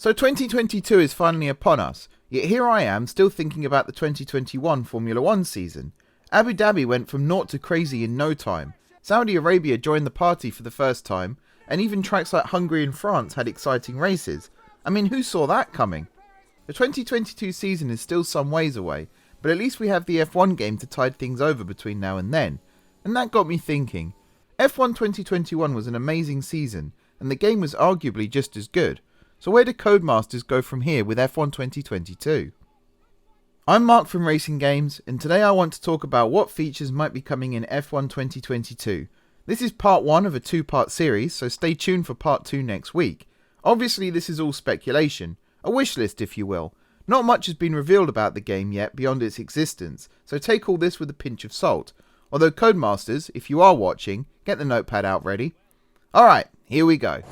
So 2022 is finally upon us, yet here I am still thinking about the 2021 Formula 1 season. Abu Dhabi went from naught to crazy in no time, Saudi Arabia joined the party for the first time, and even tracks like Hungary and France had exciting races. I mean, who saw that coming? The 2022 season is still some ways away, but at least we have the F1 game to tide things over between now and then. And that got me thinking. F1 2021 was an amazing season, and the game was arguably just as good. So where do Codemasters go from here with F1 2022? I'm Mark from Racing Games, and today I want to talk about what features might be coming in F1 2022. This is part 1 of a 2-part series, so stay tuned for part 2 next week. Obviously this is all speculation, a wish list if you will. Not much has been revealed about the game yet beyond its existence, so take all this with a pinch of salt. Although Codemasters, if you are watching, get the notepad out ready. Alright, here we go.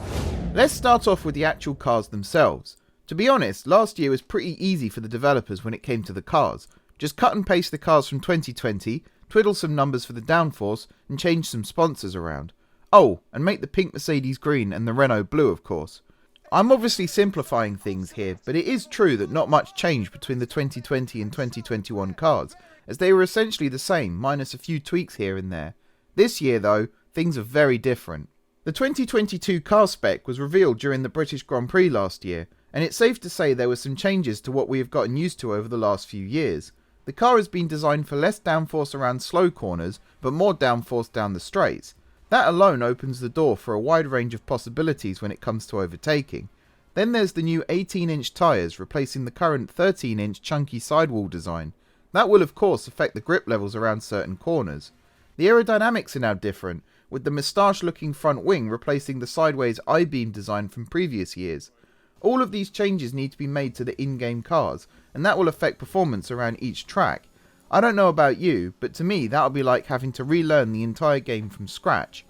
Let's start off with the actual cars themselves. To be honest, last year was pretty easy for the developers when it came to the cars. Just cut and paste the cars from 2020, twiddle some numbers for the downforce, and change some sponsors around. Oh, and make the pink Mercedes green and the Renault blue of course. I'm obviously simplifying things here, but it is true that not much changed between the 2020 and 2021 cars, as they were essentially the same, minus a few tweaks here and there. This year though, things are very different. The 2022 car spec was revealed during the British Grand Prix last year, and it's safe to say there were some changes to what we have gotten used to over the last few years. The car has been designed for less downforce around slow corners, but more downforce down the straights. That alone opens the door for a wide range of possibilities when it comes to overtaking. Then there's the new 18-inch tyres replacing the current 13-inch chunky sidewall design. That will of course affect the grip levels around certain corners. The aerodynamics are now different, with the moustache-looking front wing replacing the sideways I-beam design from previous years. All of these changes need to be made to the in-game cars, and that will affect performance around each track. I don't know about you, but to me that'll be like having to relearn the entire game from scratch.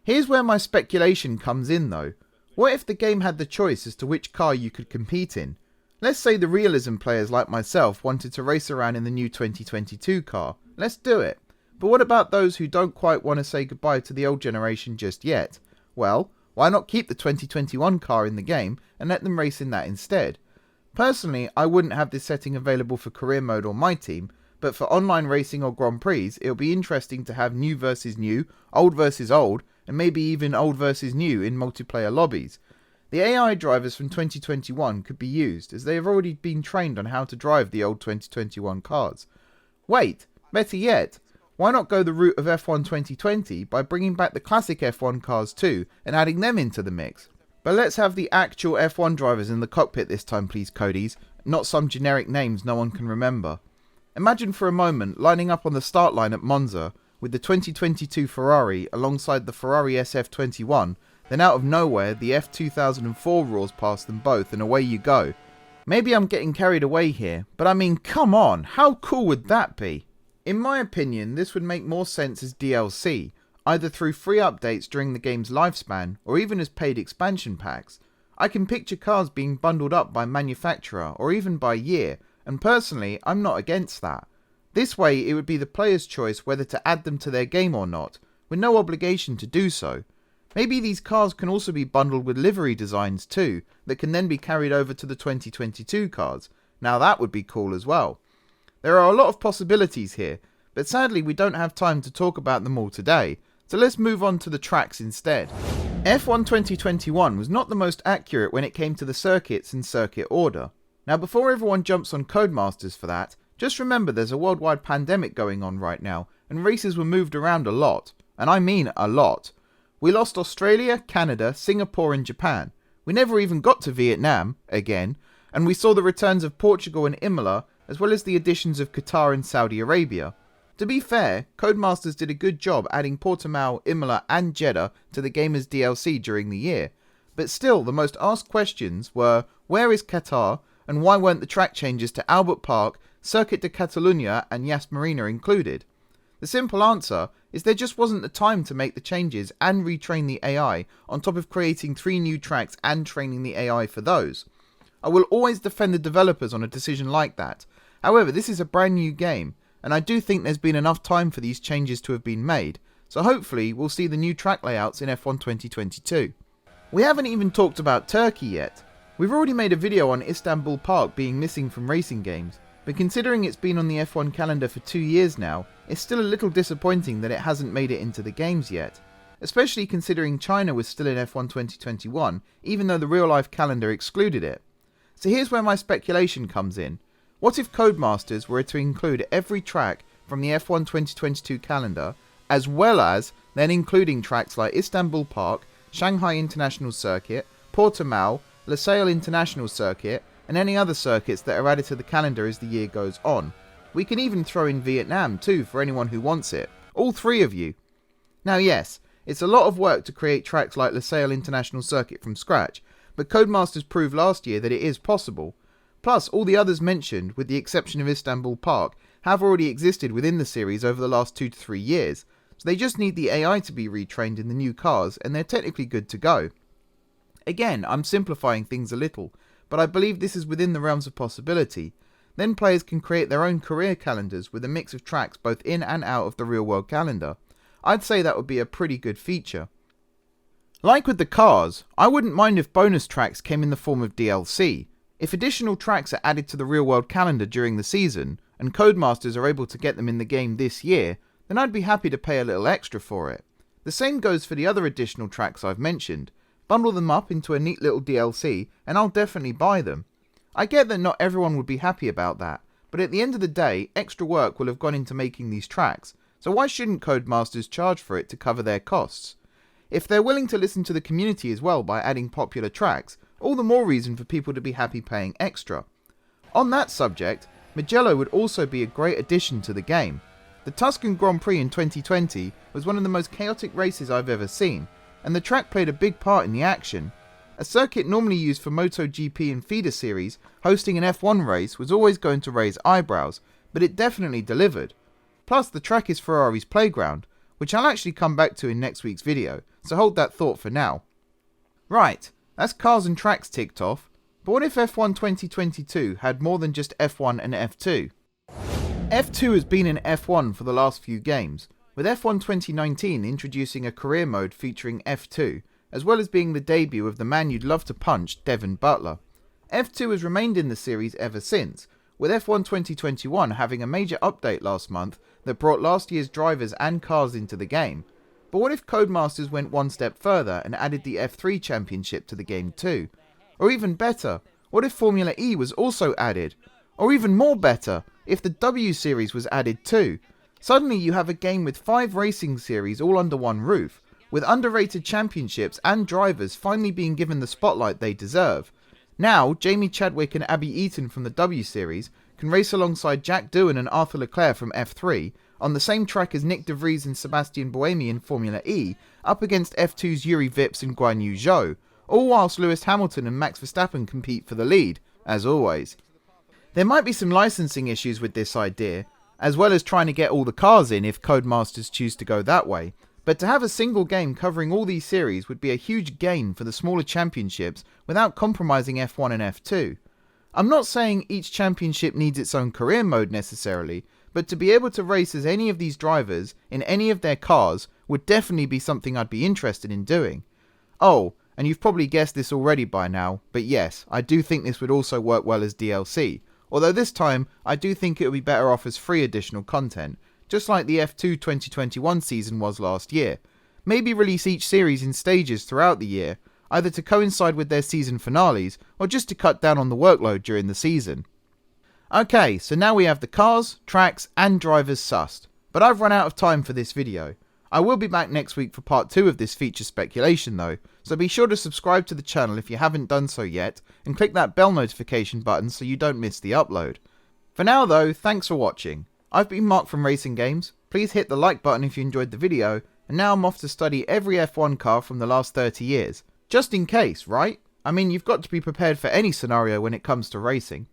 Here's where my speculation comes in though. What if the game had the choice as to which car you could compete in? Let's say the realism players like myself wanted to race around in the new 2022 car. Let's do it. But what about those who don't quite want to say goodbye to the old generation just yet? Well, why not keep the 2021 car in the game and let them race in that instead? Personally, I wouldn't have this setting available for career mode or my team, but for online racing or Grand Prix, it'll be interesting to have new versus new, old versus old, and maybe even old versus new in multiplayer lobbies. The AI drivers from 2021 could be used, as they have already been trained on how to drive the old 2021 cars. Wait, better yet, why not go the route of F1 2020 by bringing back the classic F1 cars too and adding them into the mix? But let's have the actual F1 drivers in the cockpit this time please Codies, not some generic names no one can remember. Imagine for a moment lining up on the start line at Monza with the 2022 Ferrari alongside the Ferrari SF21, then out of nowhere the F2004 roars past them both and away you go. Maybe I'm getting carried away here, but I mean come on, how cool would that be? In my opinion, this would make more sense as DLC, either through free updates during the game's lifespan, or even as paid expansion packs. I can picture cars being bundled up by manufacturer, or even by year, and personally, I'm not against that. This way, it would be the player's choice whether to add them to their game or not, with no obligation to do so. Maybe these cars can also be bundled with livery designs too, that can then be carried over to the 2022 cars. Now that would be cool as well. There are a lot of possibilities here, but sadly we don't have time to talk about them all today, so let's move on to the tracks instead. F1 2021 was not the most accurate when it came to the circuits and circuit order. Now before everyone jumps on Codemasters for that, just remember there's a worldwide pandemic going on right now, and races were moved around a lot, and I mean a lot. We lost Australia, Canada, Singapore and Japan. We never even got to Vietnam, again, and we saw the returns of Portugal and Imola, as well as the additions of Qatar and Saudi Arabia. To be fair, Codemasters did a good job adding Portimao, Imola and Jeddah to the game as DLC during the year, but still the most asked questions were, where is Qatar, and why weren't the track changes to Albert Park, Circuit de Catalunya and Yas Marina included? The simple answer is there just wasn't the time to make the changes and retrain the AI on top of creating 3 new tracks and training the AI for those. I will always defend the developers on a decision like that. However, this is a brand new game, and I do think there's been enough time for these changes to have been made, so hopefully we'll see the new track layouts in F1 2022. We haven't even talked about Turkey yet. We've already made a video on Istanbul Park being missing from racing games, but considering it's been on the F1 calendar for 2 years now, it's still a little disappointing that it hasn't made it into the games yet, especially considering China was still in F1 2021, even though the real-life calendar excluded it. So here's where my speculation comes in. What if Codemasters were to include every track from the F1 2022 calendar, as well as then including tracks like Istanbul Park, Shanghai International Circuit, Portimao, Losail International Circuit, and any other circuits that are added to the calendar as the year goes on. We can even throw in Vietnam too for anyone who wants it. All 3 of you. Now yes, it's a lot of work to create tracks like Losail International Circuit from scratch, but Codemasters proved last year that it is possible. Plus, all the others mentioned, with the exception of Istanbul Park, have already existed within the series over the last 2 to 3 years, so they just need the AI to be retrained in the new cars and they're technically good to go. Again, I'm simplifying things a little, but I believe this is within the realms of possibility. Then players can create their own career calendars with a mix of tracks both in and out of the real world calendar. I'd say that would be a pretty good feature. Like with the cars, I wouldn't mind if bonus tracks came in the form of DLC. If additional tracks are added to the real world calendar during the season, and Codemasters are able to get them in the game this year, then I'd be happy to pay a little extra for it. The same goes for the other additional tracks I've mentioned. Bundle them up into a neat little DLC, and I'll definitely buy them. I get that not everyone would be happy about that, but at the end of the day, extra work will have gone into making these tracks, so why shouldn't Codemasters charge for it to cover their costs? If they're willing to listen to the community as well by adding popular tracks, all the more reason for people to be happy paying extra. On that subject, Mugello would also be a great addition to the game. The Tuscan Grand Prix in 2020 was one of the most chaotic races I've ever seen, and the track played a big part in the action. A circuit normally used for MotoGP and feeder series, hosting an F1 race was always going to raise eyebrows, but it definitely delivered. Plus, the track is Ferrari's playground, which I'll actually come back to in next week's video, so hold that thought for now. Right, that's cars and tracks ticked off, but what if F1 2022 had more than just F1 and F2? F2 has been in F1 for the last few games, with F1 2019 introducing a career mode featuring F2, as well as being the debut of the man you'd love to punch, Devin Butler. F2 has remained in the series ever since, with F1 2021 having a major update last month that brought last year's drivers and cars into the game. But what if Codemasters went one step further and added the F3 championship to the game too? Or even better, what if Formula E was also added? Or even more better, if the W series was added too? Suddenly you have a game with 5 racing series all under one roof, with underrated championships and drivers finally being given the spotlight they deserve. Now, Jamie Chadwick and Abby Eaton from the W Series can race alongside Jack Doohan and Arthur Leclerc from F3, on the same track as Nick De Vries and Sebastian Buemi in Formula E, up against F2's Yuri Vips and Guan Yu Zhou, all whilst Lewis Hamilton and Max Verstappen compete for the lead, as always. There might be some licensing issues with this idea, as well as trying to get all the cars in if Codemasters choose to go that way, but to have a single game covering all these series would be a huge gain for the smaller championships without compromising F1 and F2. I'm not saying each championship needs its own career mode necessarily, but to be able to race as any of these drivers in any of their cars would definitely be something I'd be interested in doing. Oh, and you've probably guessed this already by now, but yes, I do think this would also work well as DLC, although this time I do think it would be better off as free additional content, just like the F2 2021 season was last year. Maybe release each series in stages throughout the year, either to coincide with their season finales, or just to cut down on the workload during the season. Okay, so now we have the cars, tracks and drivers sussed, but I've run out of time for this video. I will be back next week for part 2 of this feature speculation though, so be sure to subscribe to the channel if you haven't done so yet, and click that bell notification button so you don't miss the upload. For now though, thanks for watching. I've been Mark from Racing Games, please hit the like button if you enjoyed the video, and now I'm off to study every F1 car from the last 30 years. Just in case, right? I mean, you've got to be prepared for any scenario when it comes to racing.